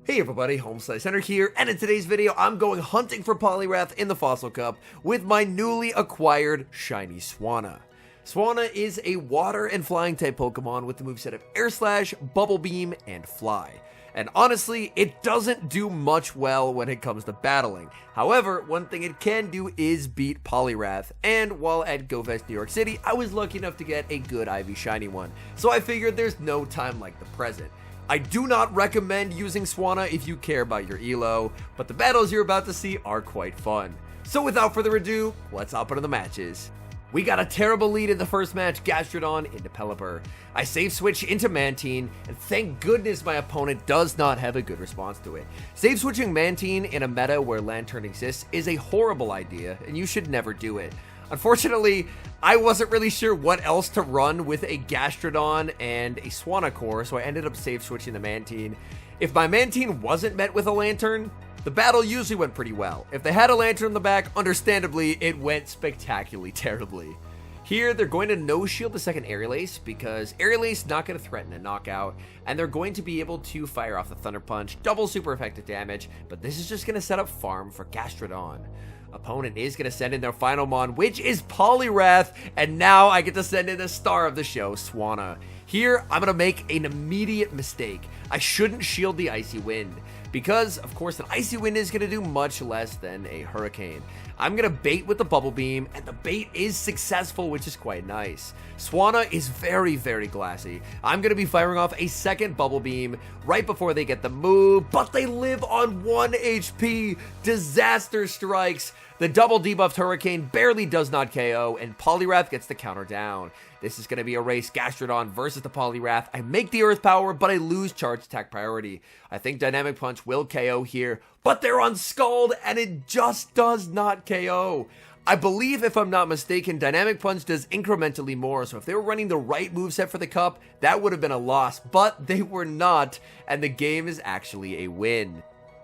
Hey everybody, HomeSliceHenry here, and in today's video, I'm going hunting for Poliwrath in the Fossil Cup with my newly acquired shiny SWANNA. SWANNA is a water and flying type Pokemon with the moveset of Air Slash, Bubble Beam, and Fly. And honestly, it doesn't do much well when it comes to battling. However, one thing it can do is beat Poliwrath, and while at GoFest New York City, I was lucky enough to get a good IV shiny one, so I figured there's no time like the present. I do not recommend using SWANNA if you care about your elo, but the battles you're about to see are quite fun. So without further ado, let's hop into the matches. We got a terrible lead in the first match, Gastrodon into Pelipper. I save switch into Mantine, and thank goodness my opponent does not have a good response to it. Save switching Mantine in a meta where Lantern exists is a horrible idea, and you should never do it. Unfortunately, I wasn't really sure what else to run with a Gastrodon and a SWANNA core, so I ended up save switching the Mantine. If my Mantine wasn't met with a Lantern, the battle usually went pretty well. If they had a Lantern in the back, understandably, it went spectacularly terribly. Here, they're going to no-shield the second Aerial Ace because Aerial Ace is not going to threaten a knockout, and they're going to be able to fire off the Thunder Punch, double super effective damage, but this is just going to set up farm for Gastrodon. Opponent is going to send in their final mon, which is Poliwrath, and now I get to send in the star of the show, SWANNA. Here, I'm going to make an immediate mistake. I shouldn't shield the Icy Wind, because, of course, an Icy Wind is going to do much less than a Hurricane. I'm going to bait with the Bubble Beam, and the bait is successful, which is quite nice. SWANNA is very, very glassy. I'm going to be firing off a second Bubble Beam right before they get the move, but they live on 1 HP. Disaster strikes. The double debuffed Hurricane barely does not KO, and Poliwrath gets the counter down. This is going to be a race, Gastrodon versus the Poliwrath. I make the Earth Power, but I lose charge attack priority. I think Dynamic Punch will KO here, but they're on Scald, and it just does not KO. I believe, if I'm not mistaken, Dynamic Punch does incrementally more, so if they were running the right moveset for the cup, that would have been a loss, but they were not, and the game is actually a win.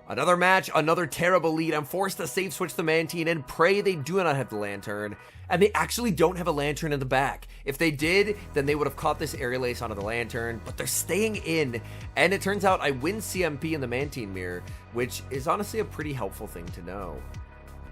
Another match, another terrible lead. I'm forced to save switch the Mantine and pray they do not have the Lantern. And they actually don't have a Lantern in the back. If they did, then they would have caught this Aerial Ace onto the Lantern, but they're staying in. And it turns out I win CMP in the Mantine mirror, which is honestly a pretty helpful thing to know.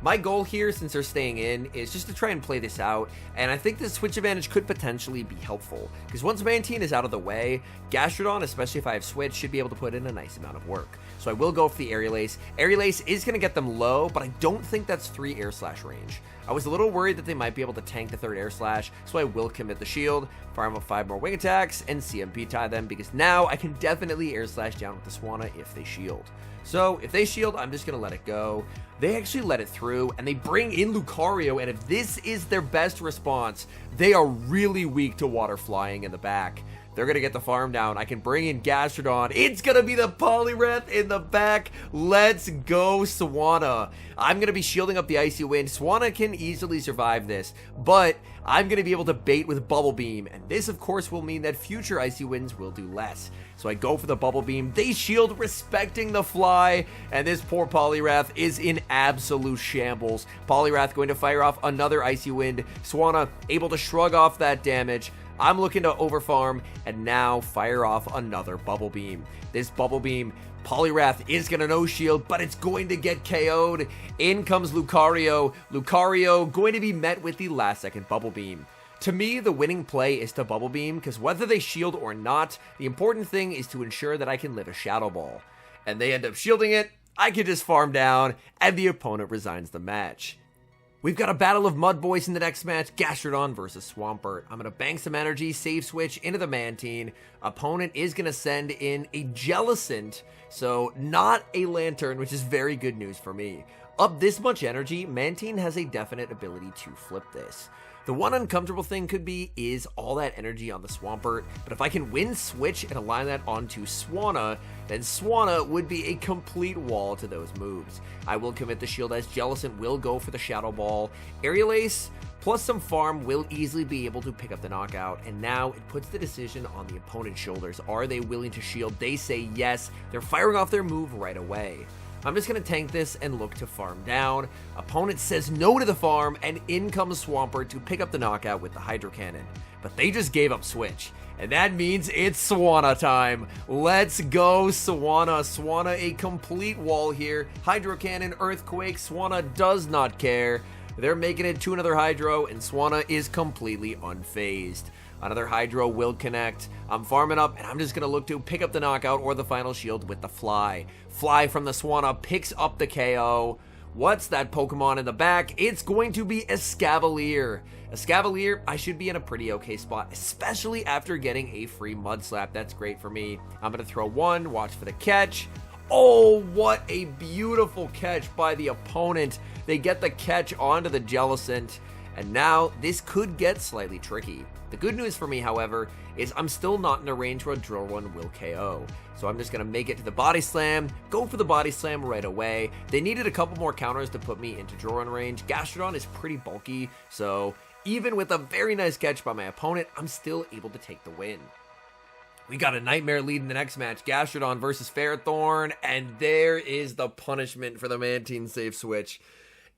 My goal here, since they're staying in, is just to try and play this out, and I think this switch advantage could potentially be helpful, because once Mantine is out of the way, Gastrodon, especially if I have switch, should be able to put in a nice amount of work. So I will go for the Aerial Ace. Aerial Ace is going to get them low, but I don't think that's 3 Air Slash range. I was a little worried that they might be able to tank the 3rd Air Slash, so I will commit the shield, farm up 5 more Wing Attacks, and CMP tie them, because now I can definitely Air Slash down with the SWANNA if they shield. So if they shield, I'm just going to let it go. They actually let it through, and they bring in Lucario, and if this is their best response, they are really weak to water flying in the back. They're going to get the farm down. I can bring in Gastrodon. It's going to be the Poliwrath in the back. Let's go, SWANNA. I'm going to be shielding up the Icy Wind. SWANNA can easily survive this, but I'm going to be able to bait with Bubble Beam, and this, of course, will mean that future Icy Winds will do less. So I go for the Bubble Beam. They shield, respecting the Fly, and this poor Poliwrath is in absolute shambles. Poliwrath going to fire off another Icy Wind. SWANNA able to shrug off that damage. I'm looking to overfarm and now fire off another Bubble Beam. This Bubble Beam, Poliwrath is going to no shield, but it's going to get KO'd. In comes Lucario. Lucario going to be met with the last second Bubble Beam. To me, the winning play is to Bubble Beam, because whether they shield or not, the important thing is to ensure that I can live a Shadow Ball. And they end up shielding it, I can just farm down, and the opponent resigns the match. We've got a battle of Mud Boys in the next match, Gastrodon versus Swampert. I'm going to bank some energy, save switch into the Mantine. Opponent is going to send in a Jellicent, so not a Lantern, which is very good news for me. Up this much energy, Mantine has a definite ability to flip this. The one uncomfortable thing could be is all that energy on the Swampert, but if I can win switch and align that onto SWANNA, then SWANNA would be a complete wall to those moves. I will commit the shield as Jellicent will go for the Shadow Ball. Aerial Ace plus some farm will easily be able to pick up the knockout, and now it puts the decision on the opponent's shoulders. Are they willing to shield? They say yes. They're firing off their move right away. I'm just going to tank this and look to farm down. Opponent says no to the farm, and in comes Swampert to pick up the knockout with the Hydro Cannon. But they just gave up Switch, and that means it's Swanna time. Let's go, Swanna. Swanna a complete wall here. Hydro Cannon, Earthquake, Swanna does not care. They're making it to another Hydro, and Swanna is completely unfazed. Another Hydro will connect. I'm farming up, and I'm just going to look to pick up the knockout or the final shield with the Fly. Fly from the Swanna picks up the KO. What's that Pokemon in the back? It's going to be Escavalier. Escavalier, I should be in a pretty okay spot, especially after getting a free Mud Slap. That's great for me. I'm going to throw one, watch for the catch. Oh, what a beautiful catch by the opponent. They get the catch onto the Jellicent, and now this could get slightly tricky. The good news for me, however, is I'm still not in a range where a Drill Run will KO. So I'm just going to make it to the Body Slam, go for the Body Slam right away. They needed a couple more counters to put me into Drill Run range. Gastrodon is pretty bulky, so even with a very nice catch by my opponent, I'm still able to take the win. We got a Nightmare lead in the next match, Gastrodon versus Ferrothorn, and there is the punishment for the Mantine safe switch.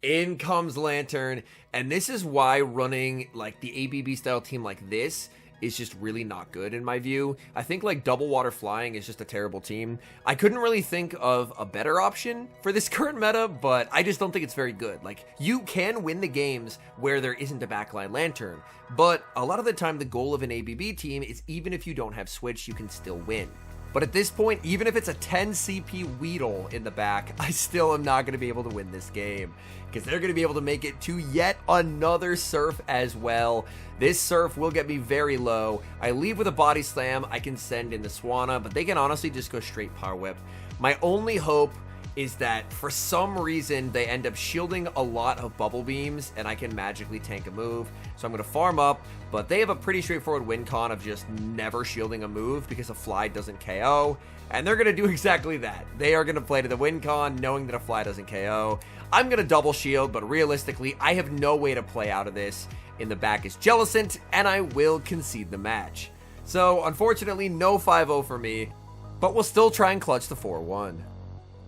In comes Lantern, and this is why running like the ABB style team like this is just really not good in my view. I think like Double Water Flying is just a terrible team. I couldn't really think of a better option for this current meta, but I just don't think it's very good. Like, you can win the games where there isn't a backline Lantern, but a lot of the time the goal of an ABB team is even if you don't have Switch, you can still win. But at this point, even if it's a 10 CP Weedle in the back, I still am not going to be able to win this game, because they're going to be able to make it to yet another Surf as well. This Surf will get me very low. I leave with a Body Slam. I can send in the Swanna, but they can honestly just go straight Power Whip. My only hope is that for some reason they end up shielding a lot of Bubble Beams and I can magically tank a move. So I'm going to farm up, but they have a pretty straightforward win con of just never shielding a move because a Fly doesn't KO, and they're going to do exactly that. They are going to play to the win con knowing that a Fly doesn't KO. I'm going to double shield, but realistically I have no way to play out of this. In the back is Jellicent, and I will concede the match. So unfortunately no 5-0 for me, but we'll still try and clutch the 4-1.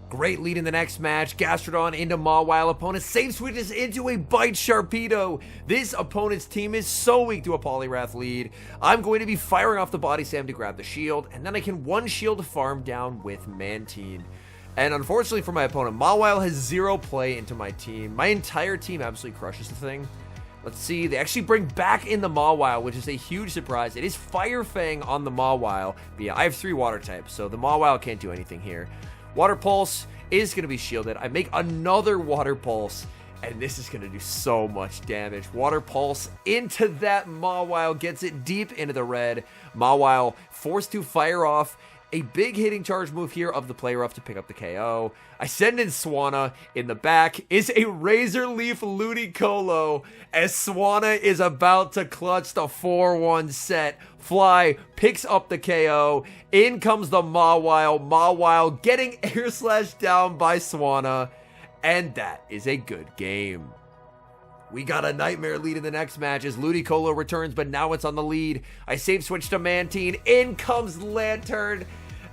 Great lead in the next match. Gastrodon into Mawile. Opponent safe switches into a Bite Sharpedo. This opponent's team is so weak to a Poliwrath lead. I'm going to be firing off the Body Slam to grab the shield, and then I can one shield farm down with Mantine. And unfortunately for my opponent, Mawile has zero play into my team. My entire team absolutely crushes the thing. Let's see, they actually bring back in the Mawile, which is a huge surprise. It is Fire Fang on the Mawile, but yeah, I have 3 water types, so the Mawile can't do anything here. Water Pulse is going to be shielded. I make another Water Pulse, and this is going to do so much damage. Water Pulse into that Mawile, gets it deep into the red. Mawile forced to fire off a big hitting charge move here of the Poliwrath to pick up the KO. I send in Swanna. In the back is a Razor Leaf Ludicolo as Swanna is about to clutch the 4-1 set. Fly picks up the KO. In comes the Mawile. Mawile getting air slash down by Swanna. And that is a good game. We got a Nightmare lead in the next match as Ludicolo returns, but now it's on the lead. I save switch to Mantine. In comes Lantern.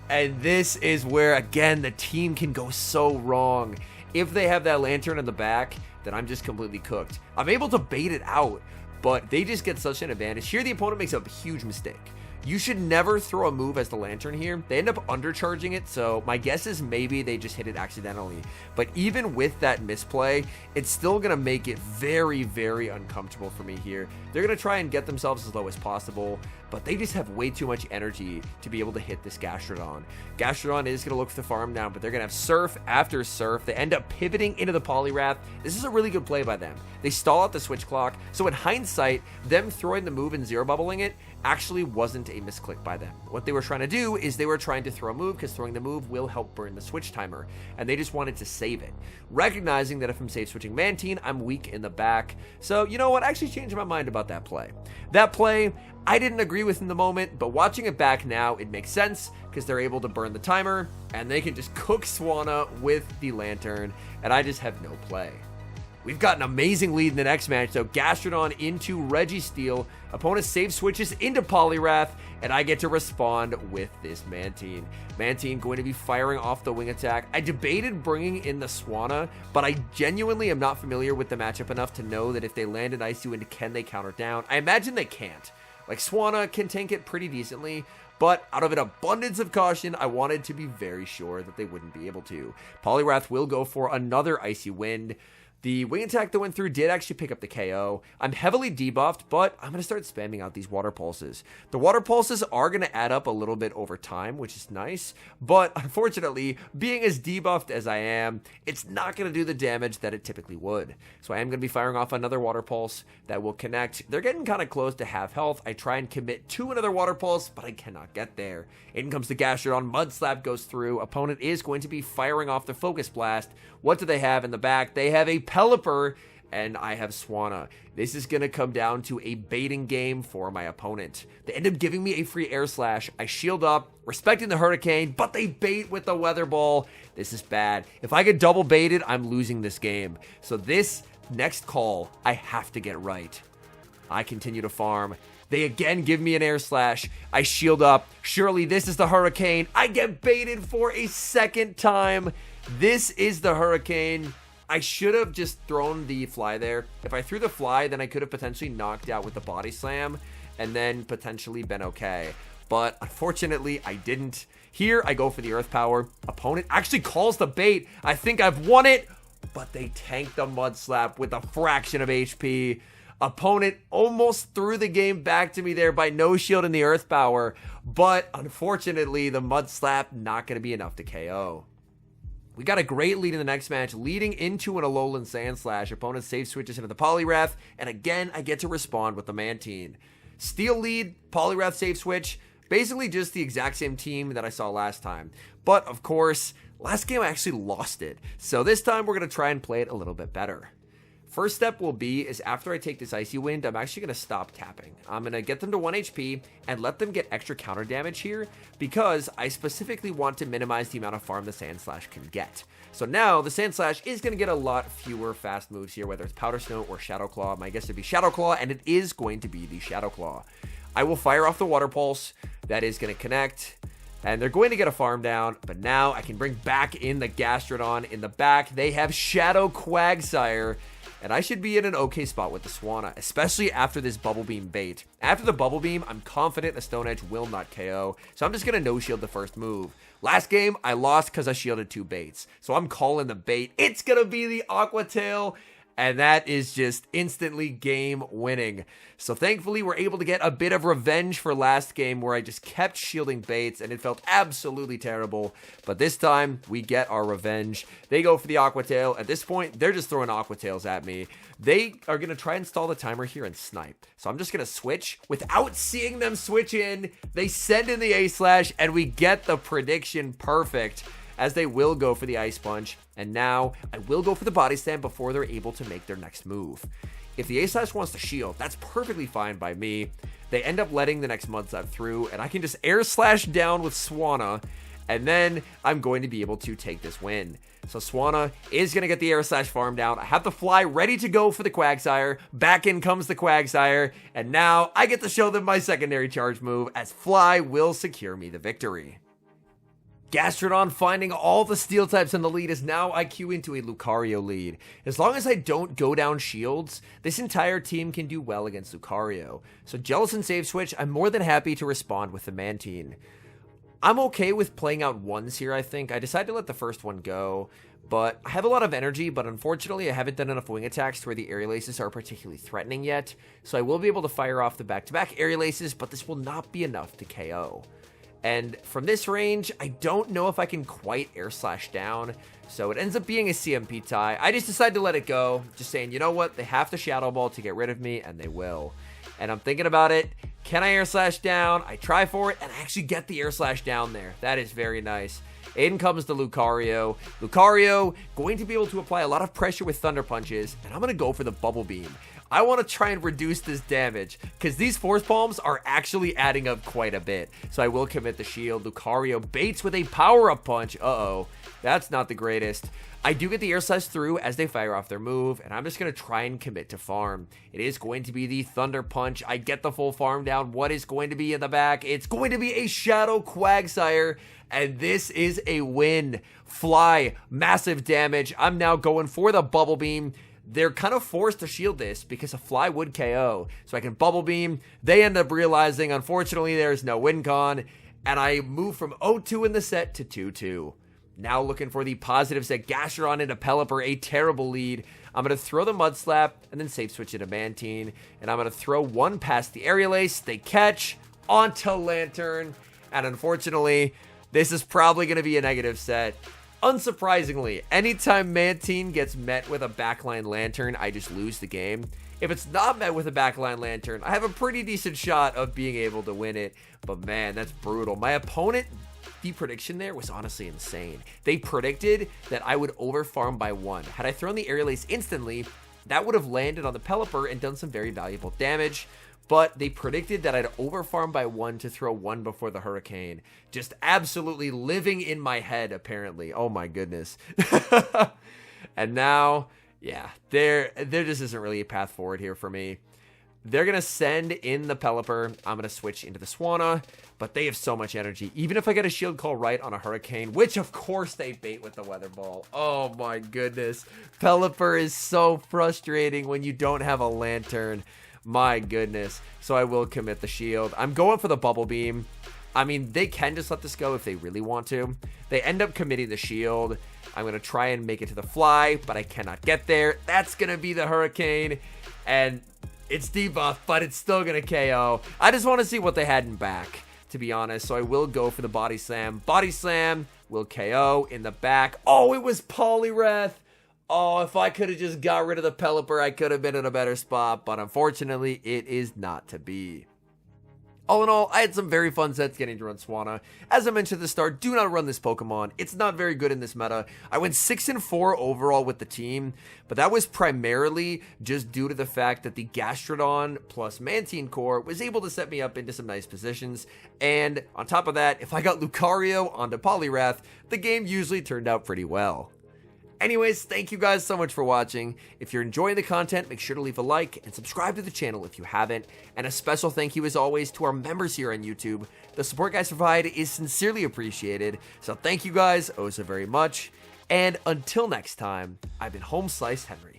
And this is where, again, the team can go so wrong. If they have that Lantern in the back, then I'm just completely cooked. I'm able to bait it out, but they just get such an advantage. Here, the opponent makes a huge mistake. You should never throw a move as the Lantern here. They end up undercharging it, so my guess is maybe they just hit it accidentally. But even with that misplay, it's still going to make it very, very uncomfortable for me here. They're going to try and get themselves as low as possible, but they just have way too much energy to be able to hit this Gastrodon. Gastrodon is going to look for the farm down, but they're going to have Surf after Surf. They end up pivoting into the Poliwrath. This is a really good play by them. They stall out the switch clock, so in hindsight, them throwing the move and zero bubbling it actually wasn't a misclick by them. What they were trying to do is they were trying to throw a move because throwing the move will help burn the switch timer, and they just wanted to save it, recognizing that if I'm safe switching Mantine, I'm weak in the back. So you know what, I actually changed my mind about that play. That play I didn't agree with in the moment, but watching it back now, it makes sense because they're able to burn the timer and they can just cook Swanna with the Lantern, and I just have no play. We've got an amazing lead in the next match, though. Gastrodon into Registeel. Opponent save switches into Poliwrath, and I get to respond with this Mantine. Mantine going to be firing off the wing attack. I debated bringing in the Swanna, but I genuinely am not familiar with the matchup enough to know that if they land an Icy Wind, can they counter down? I imagine they can't. Like, Swanna can tank it pretty decently, but out of an abundance of caution, I wanted to be very sure that they wouldn't be able to. Poliwrath will go for another Icy Wind. The wing attack that went through did actually pick up the KO. I'm heavily debuffed, but I'm going to start spamming out these water pulses. The water pulses are going to add up a little bit over time, which is nice, but unfortunately, being as debuffed as I am, it's not going to do the damage that it typically would. So I am going to be firing off another water pulse that will connect. They're getting kind of close to half health. I try and commit to another water pulse, but I cannot get there. In comes the Gastrodon. Mud Slap goes through. Opponent is going to be firing off the Focus Blast. What do they have in the back? They have a Pelipper, and I have Swanna. This is going to come down to a baiting game for my opponent. They end up giving me a free Air Slash. I shield up, respecting the Hurricane, but they bait with the Weather Ball. This is bad. If I get double baited, I'm losing this game. So this next call, I have to get right. I continue to farm. They again give me an Air Slash. I shield up. Surely this is the Hurricane. I get baited for a second time. This is the Hurricane. I should have just thrown the fly there. If I threw the fly, then I could have potentially knocked out with the body slam and then potentially been okay. But unfortunately, I didn't. Here, I go for the Earth Power. Opponent actually calls the bait. I think I've won it, but they tank the Mud Slap with a fraction of HP. Opponent almost threw the game back to me there by no shield in the Earth Power, but unfortunately, the Mud Slap not going to be enough to KO. We got a great lead in the next match, leading into an Alolan Sandslash. Opponent safe switches into the Poliwrath, and again, I get to respond with the Mantine. Steel lead, Poliwrath safe switch, basically just the exact same team that I saw last time. But, of course, last game I actually lost it, so this time we're going to try and play it a little bit better. First step will be is after I take this Icy Wind, I'm actually going to stop tapping. I'm going to get them to 1 HP and let them get extra counter damage here because I specifically want to minimize the amount of farm the Sandslash can get. So now the Sandslash is going to get a lot fewer fast moves here, whether it's Powder Snow or Shadow Claw. My guess would be Shadow Claw, and it is going to be the Shadow Claw. I will fire off the Water Pulse. That is going to connect. And they're going to get a farm down, but now I can bring back in the Gastrodon. In the back, they have Shadow Quagsire. And I should be in an okay spot with the Swanna, especially after this Bubble Beam bait. After the Bubble Beam, I'm confident the Stone Edge will not KO, so I'm just going to no-shield the first move. Last game, I lost because I shielded 2 baits, so I'm calling the bait. It's going to be the Aqua Tail, and that is just instantly game-winning. So thankfully, we're able to get a bit of revenge for last game where I just kept shielding baits, and it felt absolutely terrible. But this time, we get our revenge. They go for the Aqua Tail. At this point, they're just throwing Aqua Tails at me. They are going to try and stall the timer here and snipe. So I'm just going to switch. Without seeing them switch in, they send in the A-Slash, and we get the prediction perfect, as they will go for the Ice Punch, and now I will go for the Body Slam before they're able to make their next move. If the A-Slash wants to shield, that's perfectly fine by me. They end up letting the next Mud Slap through, and I can just Air Slash down with Swanna, and then I'm going to be able to take this win. So Swanna is going to get the Air Slash farm down. I have the Fly ready to go for the Quagsire. Back in comes the Quagsire, and now I get to show them my secondary charge move, as Fly will secure me the victory. Gastrodon finding all the steel types in the lead is now IQ into a Lucario lead. As long as I don't go down shields, this entire team can do well against Lucario. So Jellicent save switch, I'm more than happy to respond with the Mantine. I'm okay with playing out ones here, I think. I decided to let the first one go, but I have a lot of energy, but unfortunately I haven't done enough wing attacks to where the Aerial Aces are particularly threatening yet. So I will be able to fire off the back-to-back Aerial Aces, but this will not be enough to KO. And from this range, I don't know if I can quite Air Slash down, so it ends up being a CMP tie. I just decided to let it go, just saying, you know what, they have to Shadow Ball to get rid of me, and they will. And I'm thinking about it, can I Air Slash down? I try for it, and I actually get the Air Slash down there. That is very nice. In comes the Lucario. Lucario going to be able to apply a lot of pressure with Thunder Punches, and I'm going to go for the Bubble Beam. I want to try and reduce this damage because these Force Palms are actually adding up quite a bit. So I will commit the shield. Lucario baits with a power-up punch. Uh-oh, that's not the greatest. I do get the air slash through as they fire off their move, and I'm just going to try and commit to farm. It is going to be the Thunder Punch. I get the full farm down. What is going to be in the back? It's going to be a Shadow Quagsire, and this is a win. Fly, massive damage. I'm now going for the Bubble Beam. They're kind of forced to shield this because a Fly would KO. So I can Bubble Beam. They end up realizing, unfortunately, there's no win con, and I move from 0-2 in the set to 2-2. Now looking for the positive set. Gastrodon into Pelipper, a terrible lead. I'm going to throw the Mud Slap and then safe switch into Mantine. And I'm going to throw one past the Aerial Ace. They catch onto Lantern. And unfortunately, this is probably going to be a negative set. Unsurprisingly, anytime Mantine gets met with a backline Lantern, I just lose the game. If it's not met with a backline Lantern, I have a pretty decent shot of being able to win it. But man, that's brutal. My opponent... the prediction there was honestly insane. They predicted that I would overfarm by 1. Had I thrown the Aerial Ace instantly, that would have landed on the Pelipper and done some very valuable damage. But they predicted that I'd overfarm by 1 to throw 1 before the Hurricane. Just absolutely living in my head, apparently. Oh my goodness. And now, yeah, there just isn't really a path forward here for me. They're going to send in the Pelipper. I'm going to switch into the Swanna, but they have so much energy. Even if I get a shield call right on a Hurricane, which of course they bait with the Weather Ball. Oh my goodness. Pelipper is so frustrating when you don't have a Lantern. My goodness. So I will commit the shield. I'm going for the Bubble Beam. I mean, they can just let this go if they really want to. They end up committing the shield. I'm going to try and make it to the Fly, but I cannot get there. That's going to be the Hurricane. And... it's debuff, but it's still going to KO. I just want to see what they had in back, to be honest. So I will go for the Body Slam. Body Slam will KO in the back. Oh, it was Poliwrath. Oh, if I could have just got rid of the Pelipper, I could have been in a better spot. But unfortunately, it is not to be. All in all, I had some very fun sets getting to run Swanna. As I mentioned at the start, do not run this Pokemon. It's not very good in this meta. I went 6-4 overall with the team, but that was primarily just due to the fact that the Gastrodon plus Mantine core was able to set me up into some nice positions. And on top of that, if I got Lucario onto Poliwrath, the game usually turned out pretty well. Anyways, thank you guys so much for watching. If you're enjoying the content, make sure to leave a like and subscribe to the channel if you haven't. And a special thank you as always to our members here on YouTube. The support guys provide is sincerely appreciated. So thank you guys oh so very much. And until next time, I've been HomeSliceHenry.